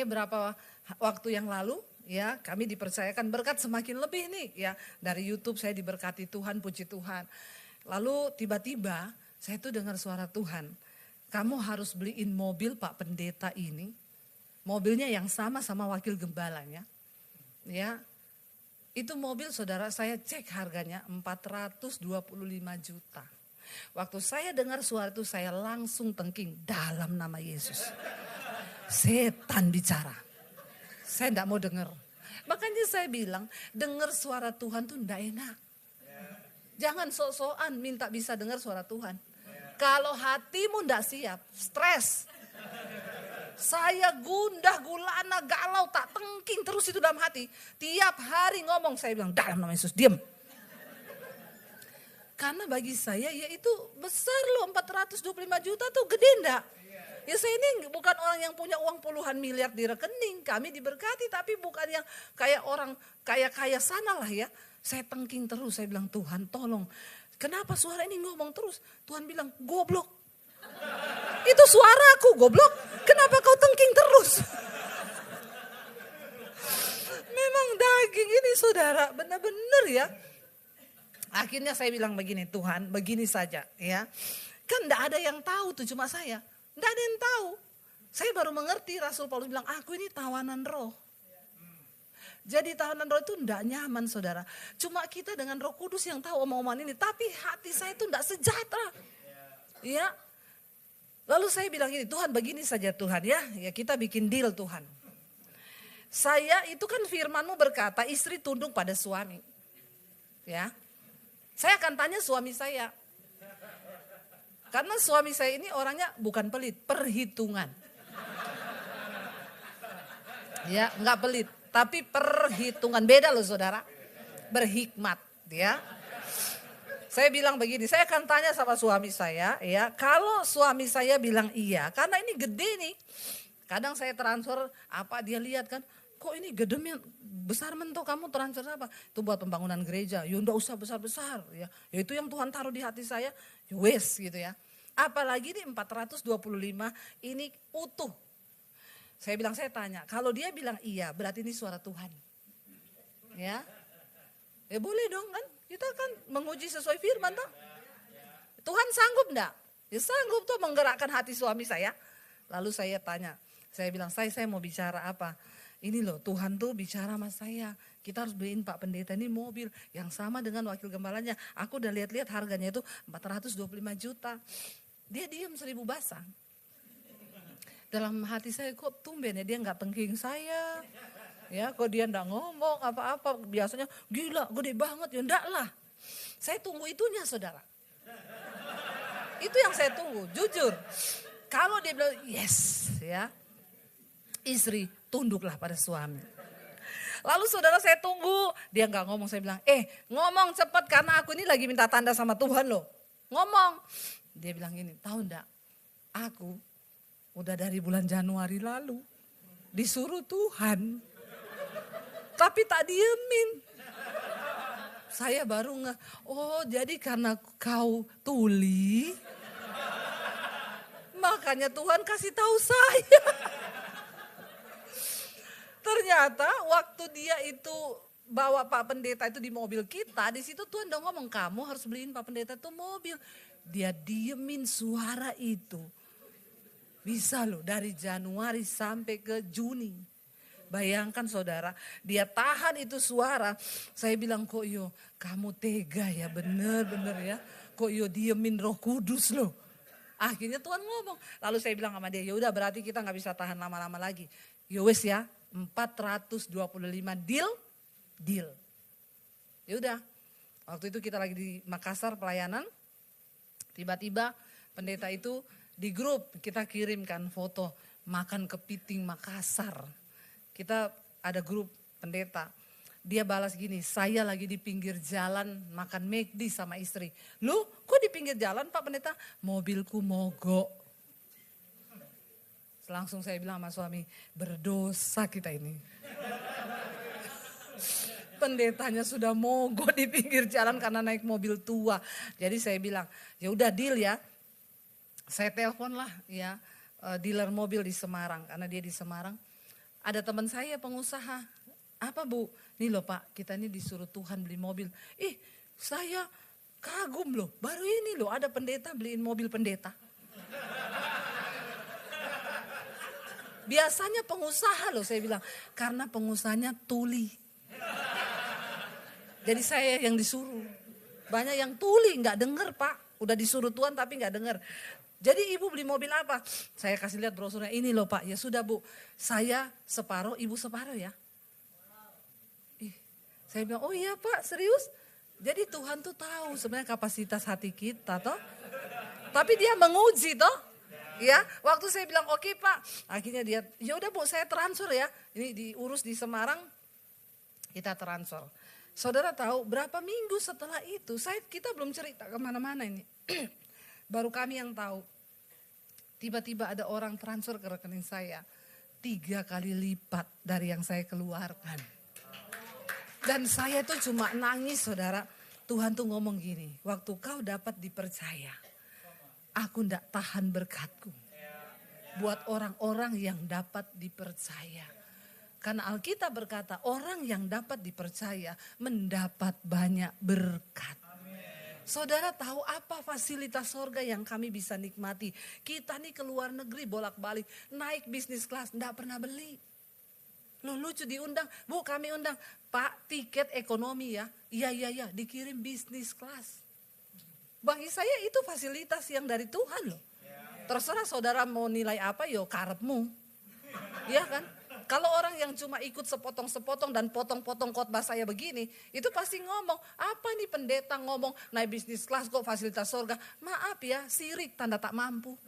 Berapa waktu yang lalu ya kami dipercayakan berkat semakin lebih nih ya. Dari YouTube saya diberkati Tuhan, puji Tuhan. Lalu tiba-tiba saya tuh dengar suara Tuhan. Kamu harus beliin mobil Pak Pendeta ini. Mobilnya yang sama wakil gembalanya. Ya. Itu mobil saudara saya cek harganya 425 juta. Waktu saya dengar suara itu saya langsung tengking dalam nama Yesus. Setan bicara. Saya enggak mau dengar. Makanya saya bilang dengar suara Tuhan tuh enggak enak. Jangan sok-sokan minta bisa dengar suara Tuhan. Kalau hatimu enggak siap, stres. Saya gundah, gulana, galau, tak tengking terus itu dalam hati. Tiap hari ngomong saya bilang dalam nama Yesus, diam. Karena bagi saya ya itu besar loh, 425 juta tuh gede enggak? Ya saya ini bukan orang yang punya uang puluhan miliar di rekening. Kami diberkati tapi bukan yang kayak orang kaya-kaya sana lah ya. Saya tengking terus, saya bilang Tuhan tolong. Kenapa suara ini ngomong terus? Tuhan bilang goblok. Itu suaraku goblok. Kenapa kau tengking terus? Memang daging ini saudara benar-benar ya. Akhirnya saya bilang begini, Tuhan begini saja ya. Kan enggak ada yang tahu tuh cuma saya. Enggak ada yang tahu. Saya baru mengerti Rasul Paulus bilang aku ini tawanan roh. Jadi tawanan roh itu enggak nyaman saudara. Cuma kita dengan Roh Kudus yang tahu omong-omongan ini. Tapi hati saya itu enggak sejahtera. Ya. Lalu saya bilang gini, Tuhan begini saja Tuhan ya. Ya kita bikin deal Tuhan. Saya itu kan firman-Mu berkata istri tunduk pada suami. Ya. Saya akan tanya suami saya. Karena suami saya ini orangnya bukan pelit, perhitungan. Ya, enggak pelit, tapi perhitungan. Beda loh saudara. Berhikmat, ya. Saya bilang begini, saya akan tanya sama suami saya, ya. Kalau suami saya bilang iya, karena ini gede nih. Kadang saya transfer apa dia lihat kan, kok ini gede besar mentok kamu transfer apa? Itu buat pembangunan gereja. Ya enggak usah besar-besar ya. Ya itu yang Tuhan taruh di hati saya. Ya wes gitu ya. Apalagi nih 425 ini utuh. Saya bilang saya tanya, kalau dia bilang iya berarti ini suara Tuhan. Ya. Ya boleh dong kan. Kita kan menguji sesuai firman toh. Tuhan sanggup enggak? Ya sanggup tuh menggerakkan hati suami saya. Lalu saya tanya, saya bilang saya mau bicara apa? Ini loh Tuhan tuh bicara sama saya. Kita harus beliin Pak Pendeta ini mobil yang sama dengan wakil gembalanya. Aku udah lihat-lihat harganya itu 425 juta. Dia diam 1000 basah. Dalam hati saya kok tumben ya dia nggak tengking saya. Ya kok dia enggak ngomong apa-apa. Biasanya gila gede banget ya enggak lah. Saya tunggu itunya saudara. Itu yang saya tunggu jujur. Kalau dia bilang yes ya. Istri tunduklah pada suami. Lalu saudara saya tunggu. Dia enggak ngomong saya bilang ngomong cepat karena aku ini lagi minta tanda sama Tuhan loh. Ngomong. Dia bilang gini tahu enggak aku udah dari bulan Januari lalu disuruh Tuhan. Tapi tak diemin. Saya baru jadi karena kau tuli. Makanya Tuhan kasih tahu saya. Ternyata waktu dia itu bawa Pak Pendeta itu di mobil kita. Di situ Tuhan udah ngomong kamu harus beliin Pak Pendeta itu mobil. Dia diemin suara itu. Bisa loh dari Januari sampai ke Juni. Bayangkan saudara, dia tahan itu suara. Saya bilang kok kamu tega ya bener-bener ya. Kok diemin Roh Kudus loh. Akhirnya Tuhan ngomong. Lalu saya bilang sama dia, ya udah berarti kita nggak bisa tahan lama-lama lagi. Wes ya, 425 deal. Ya udah. Waktu itu kita lagi di Makassar pelayanan. Tiba-tiba pendeta itu di grup kita kirimkan foto makan kepiting Makassar. Kita ada grup pendeta. Dia balas gini, saya lagi di pinggir jalan makan McD sama istri. Lu kok di pinggir jalan Pak Pendeta? Mobilku mogok. Langsung saya bilang sama suami, berdosa kita ini. Pendetanya sudah mogok di pinggir jalan karena naik mobil tua. Jadi saya bilang, ya udah deal ya. Saya telepon lah ya dealer mobil di Semarang karena dia di Semarang. Ada teman saya pengusaha. Apa Bu? Nih loh Pak, kita ini disuruh Tuhan beli mobil. Saya kagum loh, baru ini loh ada pendeta beliin mobil pendeta. Biasanya pengusaha loh saya bilang, karena pengusahanya tuli. Jadi saya yang disuruh. Banyak yang tuli nggak denger Pak, udah disuruh Tuhan tapi nggak denger. Jadi ibu beli mobil apa? Saya kasih lihat brosurnya, ini loh Pak. Ya sudah Bu, saya separuh, ibu separuh ya. Saya bilang, oh iya Pak serius? Jadi Tuhan tuh tahu sebenarnya kapasitas hati kita toh. Tapi dia menguji toh. Ya, waktu saya bilang oke Pak, akhirnya dia, ya udah Bu saya transfer ya. Ini diurus di Semarang, kita transfer. Saudara tahu berapa minggu setelah itu, kita belum cerita kemana-mana ini. Baru kami yang tahu. Tiba-tiba ada orang transfer ke rekening saya 3 kali lipat dari yang saya keluarkan. Dan saya tuh cuma nangis saudara. Tuhan tuh ngomong gini, waktu kau dapat dipercaya, aku ndak tahan berkatku. Buat orang-orang yang dapat dipercaya. Karena Alkitab berkata orang yang dapat dipercaya mendapat banyak berkat. Saudara tahu apa fasilitas sorga yang kami bisa nikmati? Kita nih ke luar negeri bolak-balik, naik bisnis kelas, enggak pernah beli. Loh lucu diundang, Bu kami undang, Pak tiket ekonomi ya, iya dikirim bisnis kelas. Bagi saya itu fasilitas yang dari Tuhan loh. Terserah saudara mau nilai apa yo karepmu. Iya kan? Kalau orang yang cuma ikut sepotong-sepotong dan potong-potong khotbah saya begini, itu pasti ngomong, apa nih pendeta ngomong naik bisnis kelas kok fasilitas surga. Maaf ya, sirik tanda tak mampu.